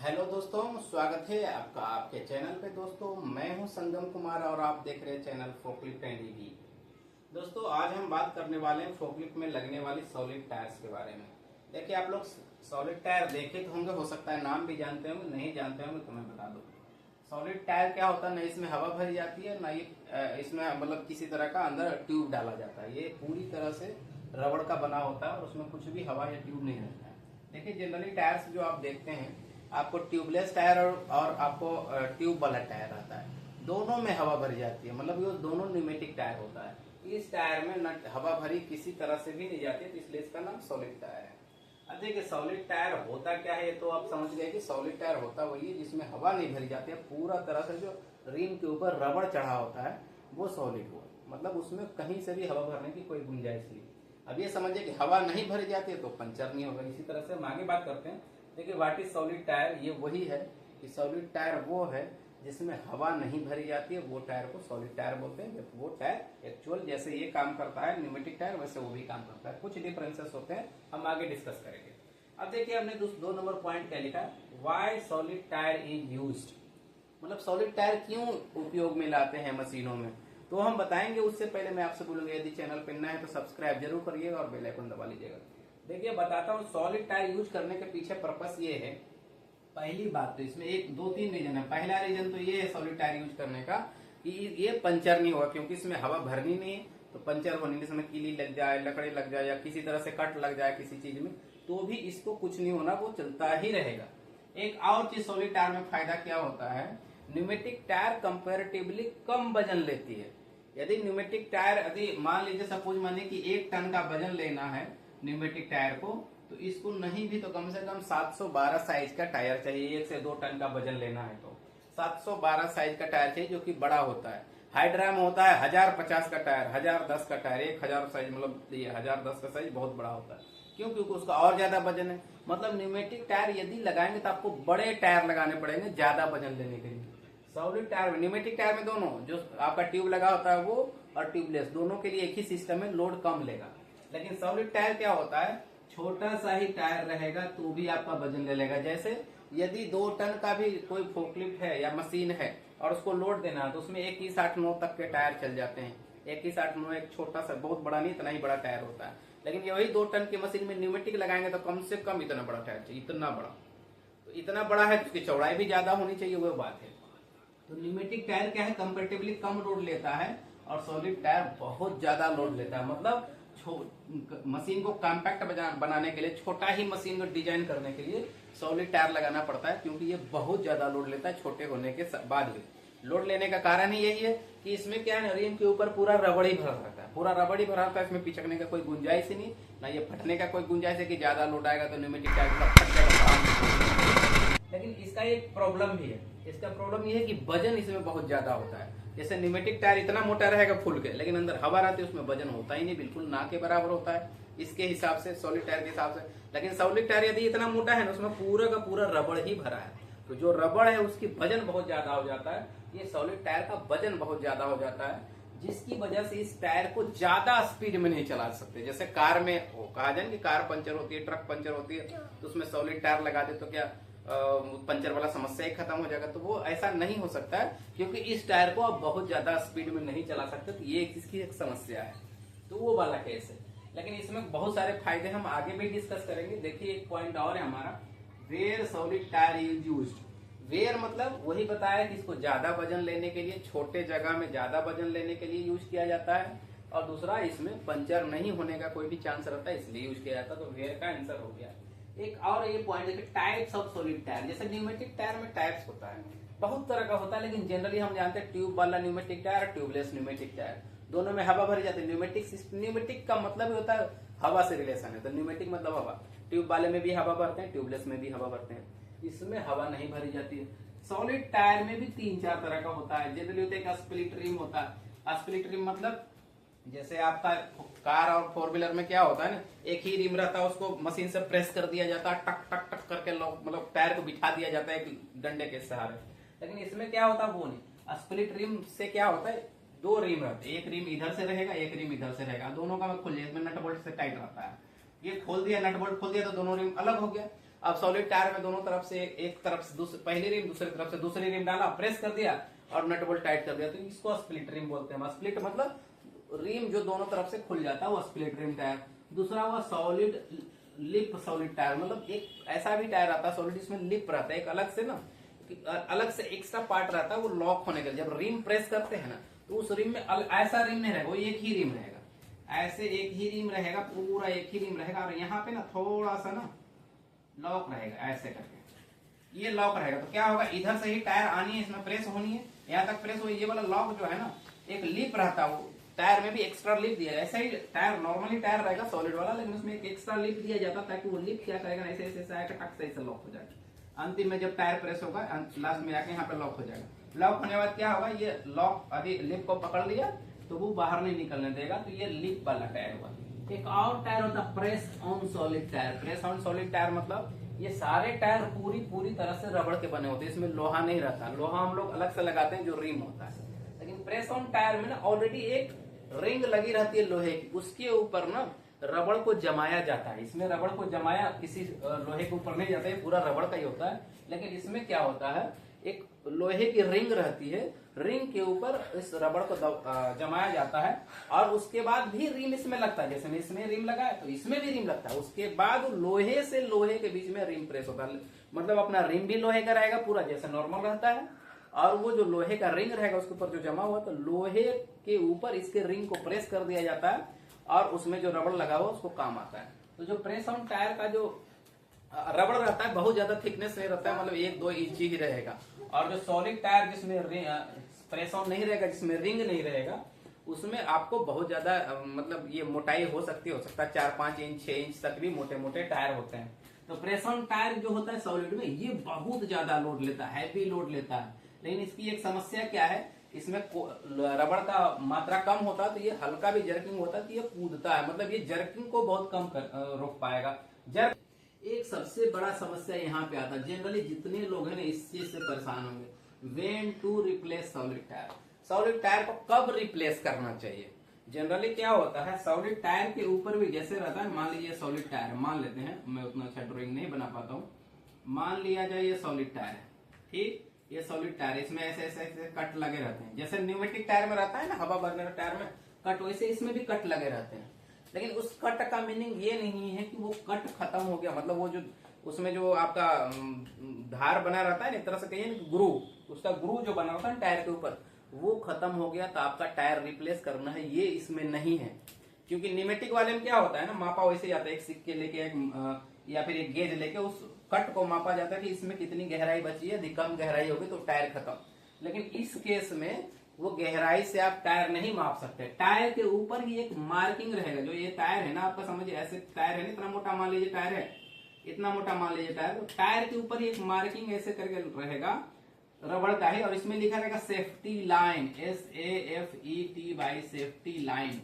Hello दोस्तों, स्वागत है आपका आपके चैनल पे। दोस्तों, मैं हूं संगम कुमार और आप देख रहे हैं चैनल फोकलिफ्ट एंड ईवी। दोस्तों, आज हम बात करने वाले हैं फोकलिफ्ट में लगने वाली सॉलिड टायर्स के बारे में। देखिए, आप लोग सॉलिड टायर देखे तो होंगे, हो सकता है नाम भी जानते होंगे, नहीं जानते होंगे तो मैं बता दूं। सॉलिड टायर क्या होता है, ना इसमें हवा भरी जाती है, ना ये इसमें मतलब किसी तरह का अंदर ट्यूब डाला जाता है। ये पूरी तरह से रबड़ का बना होता है और उसमें कुछ भी हवा या ट्यूब नहीं रहता है। देखिए, जनरली टायर्स जो आप देखते हैं, आपको ट्यूबलेस टायर और आपको ट्यूब वाला टायर आता है। दोनों में हवा भरी जाती है, मतलब ये दोनों न्यूमेटिक टायर होता है। इस टायर में न हवा भरी किसी तरह से भी नहीं जाती है, तो इसलिए इसका नाम सॉलिड टायर है। अब देखिए, सॉलिड टायर होता क्या है, तो आप समझ गए कि सॉलिड टायर होता वही है जिसमें हवा नहीं भरी जाती है। पूरा तरह से जो रिम के ऊपर रबड़ चढ़ा होता है वो सॉलिड हो, मतलब उसमें कहीं से भी हवा भरने की कोई गुंजाइश नहीं। अब ये समझिए कि हवा नहीं भरी जाती है तो पंचर नहीं होगा। इसी तरह से हम आगे बात करते हैं। देखिए, व्हाट इज सॉलिड टायर, ये वही है कि सॉलिड टायर वो है जिसमें हवा नहीं भरी जाती है, वो टायर को सॉलिड टायर बोलते हैं। वो टायर एक्चुअल जैसे ये काम करता है न्यूमेटिक टायर, वैसे वो भी काम करता है। कुछ डिफरेंसेस होते हैं, हम आगे डिस्कस करेंगे। अब देखिए, हमने 2 नंबर पॉइंट क्या लिखा, why solid tyre is used, मतलब सॉलिड टायर क्यों उपयोग में लाते हैं मशीनों में, तो हम बताएंगे। उससे पहले मैं आपसे बोलूंगा, यदि चैनल पर नया है तो सब्सक्राइब जरूर करिएगा और बेल आइकन दबा लीजिएगा। देखिए, बताता हूँ सॉलिड टायर यूज करने के पीछे पर्पस ये है। पहली बात तो इसमें 1 2 3 रीजन है। पहला रीजन तो ये है सॉलिड टायर यूज करने का कि ये पंचर नहीं होगा, क्योंकि इसमें हवा भरनी नहीं है तो पंचर होने के समय कीली लग जाए, लकड़ी लग जाए या किसी तरह से कट लग जाए किसी चीज में, तो भी इसको कुछ नहीं होना, वो चलता ही रहेगा। एक और चीज सॉलिड टायर में फायदा क्या होता है, न्यूमेटिक टायर कंपेरेटिवली कम वजन लेती है। यदि न्यूमेटिक टायर, यदि मान लीजिए सपोज मानिए कि 1 टन का वजन लेना है न्यूमेटिक टायर को, तो इसको नहीं भी तो कम से कम 712 साइज का टायर चाहिए। 1 से 2 टन का वजन लेना है तो 712 साइज का टायर चाहिए, जो कि बड़ा होता है। हाइड्रा में होता है 1050 का टायर, 1010 का टायर, 1000 साइज, मतलब ये 1010 का साइज बहुत बड़ा होता है। क्यों? क्योंकि उसका और ज्यादा वजन है। मतलब न्यूमेटिक टायर यदि लगाएंगे तो आपको बड़े टायर लगाने पड़ेंगे ज्यादा वजन लेने के लिए। सॉलिड टायर में, न्यूमेटिक टायर में दोनों, जो आपका ट्यूब लगा होता है वो और ट्यूबलेस, दोनों के लिए एक ही सिस्टम है, लोड कम लेगा। लेकिन सॉलिड टायर क्या होता है, छोटा सा ही टायर रहेगा तो भी आपका वजन ले लेगा। जैसे यदि 2 टन का भी कोई फोकलिफ्ट है या मशीन है और उसको लोड देना है, तो उसमें 1 ही 60 9 तक के टायर चल जाते हैं। 1 ही 60 9 एक छोटा सा, बहुत बड़ा नहीं, इतना ही बड़ा टायर होता है। लेकिन ये वही 2 टन की मशीन में न्यूमेटिक लगाएंगे तो कम से कम इतना बड़ा टायर चाहिए, इतना बड़ा। तो इतना बड़ा है तो उसकी चौड़ाई भी ज्यादा होनी चाहिए, वो बात है। तो न्यूमेटिक टायर क्या है, कंपेरेटिवली कम लोड लेता है और सॉलिड टायर बहुत ज्यादा लोड लेता है। मतलब मशीन को कॉम्पैक्ट बनाने के लिए, छोटा ही मशीन को डिजाइन करने के लिए सॉलिड टायर लगाना पड़ता है, क्योंकि ये बहुत ज्यादा लोड लेता है छोटे होने के बाद भी। लोड लेने का कारण ही यही है कि इसमें क्या है, रिम के ऊपर पूरा रबड़ ही भरा रहता है, पूरा रबड़ ही भरा रहता है। इसमें पिचकने का कोई गुंजाइश ही नहीं, ना ये फटने का कोई गुंजाइश है कि ज्यादा लोड आएगा तो न्यूमेटिक टायर पूरा फट जाएगा। लेकिन इसका एक प्रॉब्लम भी है। इसका प्रॉब्लम ये है कि वजन इसमें बहुत ज्यादा होता है। जैसे न्यूमेटिक टायर इतना मोटा रहेगा फुल के, लेकिन अंदर हवा रहती है, उसमें वजन होता ही नहीं, बिल्कुल ना के बराबर होता है इसके हिसाब से, सॉलिड टायर के हिसाब से। लेकिन सॉलिड टायर यदि इतना मोटा है ना, उसमें पूरा का पूरा रबड़ ही भरा है, तो जो रबड़ है उसकी वजन बहुत ज्यादा हो जाता है। ये सॉलिड टायर का वजन बहुत ज्यादा हो जाता है, जिसकी वजह से इस टायर को ज्यादा स्पीड में नहीं चला सकते। जैसे कार में कहा जाए कि कार पंचर होती है, ट्रक पंचर होती है, तो उसमें सॉलिड टायर लगा दे तो क्या पंचर वाला समस्या ही खत्म हो जाएगा। तो वो ऐसा नहीं हो सकता है, क्योंकि इस टायर को आप बहुत ज्यादा स्पीड में नहीं चला सकते, तो ये इसकी एक समस्या है। तो वो वाला केस है। लेकिन इसमें बहुत सारे फायदे हम आगे भी डिस्कस करेंगे। देखिए, एक पॉइंट और है हमारा, where solid tyre is used. Where मतलब वही बताया कि इसको ज्यादा वजन लेने के लिए, छोटे जगह में ज्यादा वजन लेने के लिए यूज किया जाता है, और दूसरा इसमें पंचर नहीं होने का कोई भी चांस रहता है, इसलिए यूज किया जाता है। तो वेयर का आंसर हो गया। एक और ये पॉइंट है कि टाइप्स ऑफ सॉलिड टायर। जैसे न्यूमेटिक टायर में टाइप्स होता है, बहुत तरह का होता है, लेकिन जनरली हम जानते हैं ट्यूब वाला pneumatic tyre, tubeless pneumatic tyre, दोनों में हवा भरी जाती है। न्यूमेटिक का मतलब ही होता है हवा से रिलेशन है, तो न्यूमेटिक मतलब हवा। ट्यूब वाले में भी हवा भरते हैं, ट्यूबलेस में भी हवा भरते हैं, इसमें हवा नहीं भरी जाती है। सॉलिड टायर में भी 3 4 तरह का होता है। जनरली होता है स्प्लिट रिम होता है। स्प्लिट रिम मतलब जैसे आपका कार और 4 व्हीलर में क्या होता है ना, एक ही रिम रहता है, उसको मशीन से प्रेस कर दिया जाता है, टक टक टक करके मतलब टायर को बिठा दिया जाता है एक डंडे के सहारे। लेकिन इसमें क्या होता है, वो नहीं। स्प्लिट रिम से क्या होता है, 2 रिम रहते हैं, एक रिम इधर से रहेगा, एक रिम इधर से रहेगा, दोनों का खुल जाए, इसमें नट बोल्ट से टाइट रहता है। ये खोल दिया, नट बोल्ट खोल दिया तो दोनों रिम अलग हो गया। अब सॉलिड टायर में दोनों तरफ से, एक तरफ से पहली रिम, दूसरी तरफ से दूसरी रिम डाला, प्रेस कर दिया और नट बोल्ट टाइट कर दिया, तो इसको स्प्लिट रिम बोलते हैं। स्प्लिट मतलब रिम जो दोनों तरफ से खुल जाता है वो स्प्लिट रिम टायर। दूसरा हुआ सॉलिड लिप सॉलिड टायर, मतलब एक ऐसा भी टायर आता है सॉलिड, इसमें लिप रहता है, एक अलग से ना, अलग से एक्स्ट्रा पार्ट रहता है, वो लॉक होने का, जब रिम प्रेस करते हैं ना तो उस रिम में ऐसा रिम नहीं रहेगा, वो एक ही रिम रहेगा, ऐसे एक ही रिम रहेगा, पूरा एक ही रिम रहेगा, और यहाँ पे ना थोड़ा सा ना लॉक रहेगा, ऐसे करके ये लॉक रहेगा। तो क्या होगा, इधर से ही टायर आनी है, इसमें प्रेस होनी है, यहाँ तक प्रेस हुई, ये वाला लॉक जो है ना, एक लिप रहता है, वो टायर में भी एक्स्ट्रा लिप दिया जाए। ऐसा ही टायर नॉर्मली टायर रहेगा सॉलिड वाला, लेकिन उसमें एक एक्स्ट्रा लिप दिया जाता है ताकि वो लिप क्या करेगा, ऐसे ऐसे आएगा, टक से ऐसे लॉक हो जाएगा। अंतिम में जब टायर प्रेस होगा लास्ट में आके यहाँ पे लॉक हो जाएगा। लॉक होने के बाद क्या होगा, ये लॉक अभी लिप को पकड़ लिया तो वो बाहर नहीं निकलने देगा, तो ये लिप वाला टायर हुआ। एक और टायर होता है press on solid tyre. Press on solid tyre मतलब ये सारे टायर पूरी तरह से रबड़ के बने होते हैं, इसमें लोहा नहीं रहता। लोहा हम लोग अलग से लगाते हैं जो रिम होता है, लेकिन प्रेस ऑन टायर में ना ऑलरेडी एक रिंग लगी रहती है लोहे की, उसके ऊपर ना रबड़ को जमाया जाता है। इसमें रबड़ को जमाया किसी लोहे के ऊपर नहीं जाता है, पूरा रबड़ का ही होता है। लेकिन इसमें क्या होता है, एक लोहे की रिंग रहती है, रिंग के ऊपर इस रबड़ को जमाया जाता है, और उसके बाद भी रिम इसमें लगता है। जैसे इसमें रिम लगा है तो इसमें भी रिम लगता है, उसके बाद लोहे से लोहे के बीच में रिम प्रेस होता है। मतलब अपना रिम भी लोहे का रहेगा पूरा जैसे नॉर्मल रहता है, और वो जो लोहे का रिंग रहेगा उसके ऊपर जो जमा हुआ, तो लोहे के ऊपर इसके रिंग को प्रेस कर दिया जाता है, और उसमें जो रबड़ लगा हुआ उसको काम आता है। तो जो प्रेस ऑन टायर का जो रबड़ रहता है बहुत ज्यादा थिकनेस नहीं रहता है, मतलब 1-2 इंच ही रहेगा। और जो सॉलिड टायर जिसमें प्रेस ऑन नहीं रहेगा, जिसमें रिंग नहीं रहेगा, उसमें आपको बहुत ज्यादा मतलब ये मोटाई हो सकता है 4-5 इंच 6 इंच तक भी मोटे मोटे टायर होते हैं। तो प्रेस ऑन टायर जो होता है सॉलिड में, ये बहुत ज्यादा लोड लेता है, हैवी लोड लेता है। लेकिन इसकी एक समस्या क्या है, इसमें रबड़ का मात्रा कम होता है, तो ये हल्का भी जर्किंग होता है, तो ये कूदता है, मतलब ये जर्किंग को बहुत कम रोक पाएगा। एक सबसे बड़ा समस्या यहाँ पे आता है, जनरली जितने लोग हैं इस चीज से परेशान होंगे, when to replace solid tyre. Solid tyre को कब रिप्लेस करना चाहिए। जनरली क्या होता है, सॉलिड टायर के ऊपर भी जैसे रहता है, मान लीजिए सॉलिड टायर मान लेते हैं, मैं उतना अच्छा ड्राइंग नहीं बना पाता हूँ, मान लिया जाए ये सॉलिड टायर है, ठीक, ये सॉलिड टायर, इसमें ऐसे ऐसे ऐसे कट लगे रहते हैं, जैसे न्यूमेटिक टायर में रहता है ना, हवा भरने वाले टायर में कट, वैसे इसमें भी कट लगे रहते हैं। लेकिन उस कट का मीनिंग ये नहीं है कि वो कट खत्म हो गया, मतलब वो जो उसमें जो आपका धार बना रहता है ना, एक तरह से कहिए ग्रूव, उसका ग्रूव जो बना होता है टायर के ऊपर, वो खत्म हो गया तो आपका टायर रिप्लेस करना है, ये इसमें नहीं है। क्योंकि न्यूमेटिक वाले में क्या होता है ना, मापा वैसे जाता है, एक सिक्के लेके या फिर एक गेज लेके उस कट को मापा जाता है कि इसमें कितनी गहराई बची है, यदि कम गहराई होगी तो टायर खत्म। लेकिन इस केस में वो गहराई से आप टायर नहीं माप सकते, टायर के ऊपर ही एक मार्किंग रहेगा। जो ये टायर है ना आपका, समझिए ऐसे टायर है ना, इतना मोटा मान लीजिए टायर है, इतना मोटा मान लीजिए टायर, तो टायर के ऊपर ही एक मार्किंग ऐसे करके रहेगा रबड़ का है, और इसमें लिखा रहेगा safety line, SAFETY, safety line.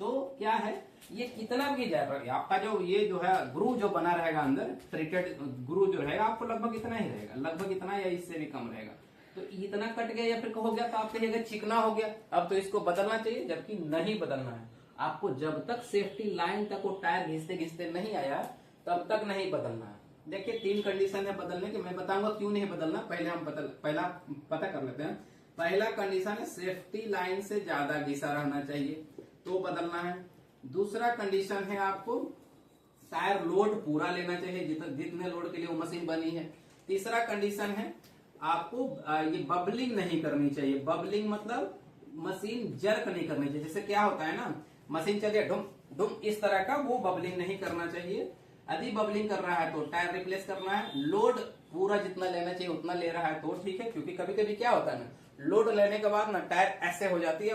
तो क्या है, ये कितना भी जाए, आपका जो ये जो है ग्रू जो बना रहेगा अंदर, थ्रेडेड ग्रू जो रहेगा, आपको लगभग इतना ही रहेगा, लगभग इतना या इससे भी कम रहेगा। तो इतना कट गया या फिर हो गया तो आप कहिएगा चिकना हो गया, अब तो इसको बदलना चाहिए, जबकि नहीं बदलना है आपको। जब तक सेफ्टी लाइन तक वो टायर घिसते घिसते नहीं आया तब तक नहीं बदलना है। देखिए 3 कंडीशन है बदलने के, मैं बताऊंगा क्यों नहीं बदलना, पहले हम पहला पता कर लेते हैं। पहला कंडीशन है सेफ्टी लाइन से ज्यादा घिसा रहना चाहिए तो बदलना है। दूसरा कंडीशन है आपको टायर लोड पूरा लेना चाहिए, जितने लोड के लिए वो मशीन बनी है। तीसरा कंडीशन है आपको ये बबलिंग नहीं करनी चाहिए। बबलिंग मतलब मशीन जर्क नहीं करनी चाहिए, जैसे क्या होता है ना, मशीन चलिए डुम डुम इस तरह का, वो बबलिंग नहीं करना चाहिए। यदि बबलिंग कर रहा है तो टायर रिप्लेस करना है। लोड पूरा जितना लेना चाहिए उतना ले रहा है तो ठीक है, क्योंकि कभी कभी क्या होता है ना, लोड लेने के बाद ना टायर ऐसे हो जाती है,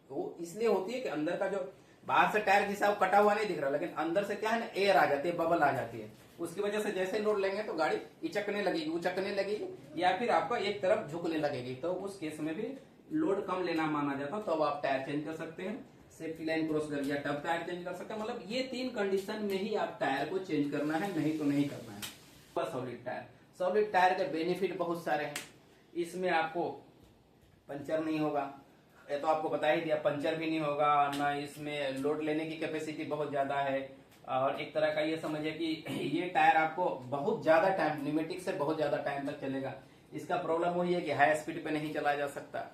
वो इसलिए होती है कि अंदर का जो बाहर से टायर घिसा वो कटा हुआ नहीं दिख रहा, लेकिन अंदर से क्या है ना, एयर आ जाती है, बबल आ जाती है, उसकी वजह से जैसे लोड लेंगे तो गाड़ी इचकने लगेगी, उचकने लगेगी, या फिर आपको एक तरफ झुकने लगेगी। तो उस केस में भी लोड कम लेना माना जाता है, तो अब आप टायर चेंज कर सकते हैं। सेफ्टी लाइन क्रॉस कर गया तब टायर चेंज कर सकते हैं। मतलब ये 3 कंडीशन में ही आप टायर को चेंज करना है, नहीं तो नहीं करना है। सॉलिड टायर, सॉलिड टायर के बेनिफिट बहुत सारे हैं। इसमें आपको पंचर नहीं होगा, ये तो आपको बता ही दिया, पंचर भी नहीं होगा ना, इसमें लोड लेने की कैपेसिटी बहुत ज्यादा है, और एक तरह का ये समझिए कि ये टायर आपको बहुत ज्यादा टाइम, न्यूमेटिक से बहुत ज्यादा टाइम तक चलेगा। इसका प्रॉब्लम वही है कि हाई स्पीड पे नहीं चलाया जा सकता।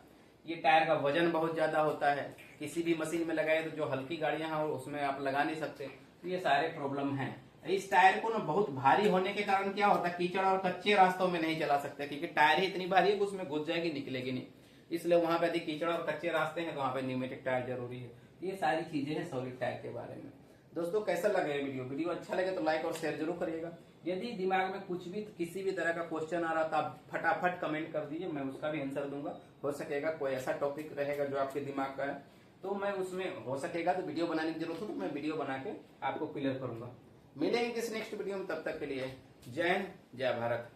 ये टायर का वजन बहुत ज्यादा होता है, किसी भी मशीन में लगाए तो जो हल्की गाड़ियां हैं उसमें आप लगा नहीं सकते। तो ये सारे प्रॉब्लम हैं। इस टायर को ना बहुत भारी होने के कारण क्या होता है, कीचड़ और कच्चे रास्तों में नहीं चला सकते, क्योंकि टायर ही इतनी भारी है कि उसमें घुस जाएगी, निकलेगी नहीं। इसलिए वहां पे यदि कीचड़ और कच्चे रास्ते हैं तो वहां पे न्यूमेटिक टायर जरूरी है। ये सारी चीजें हैं सॉलिड टायर के बारे में। दोस्तों कैसा लगे वीडियो अच्छा लगे तो लाइक और शेयर जरूर करिएगा। यदि दिमाग में कुछ भी किसी भी तरह का क्वेश्चन आ रहा था, आप फटाफट कमेंट कर दीजिए, मैं उसका भी आंसर दूंगा। हो सकेगा कोई ऐसा टॉपिक रहेगा जो आपके दिमाग का है तो मैं उसमें हो सकेगा तो वीडियो बनाने की जरूरत हो तो मैं वीडियो बना के आपको क्लियर करूंगा। मिलेंगे किसी नेक्स्ट वीडियो में, तब तक के लिए जय हिंद, जय भारत।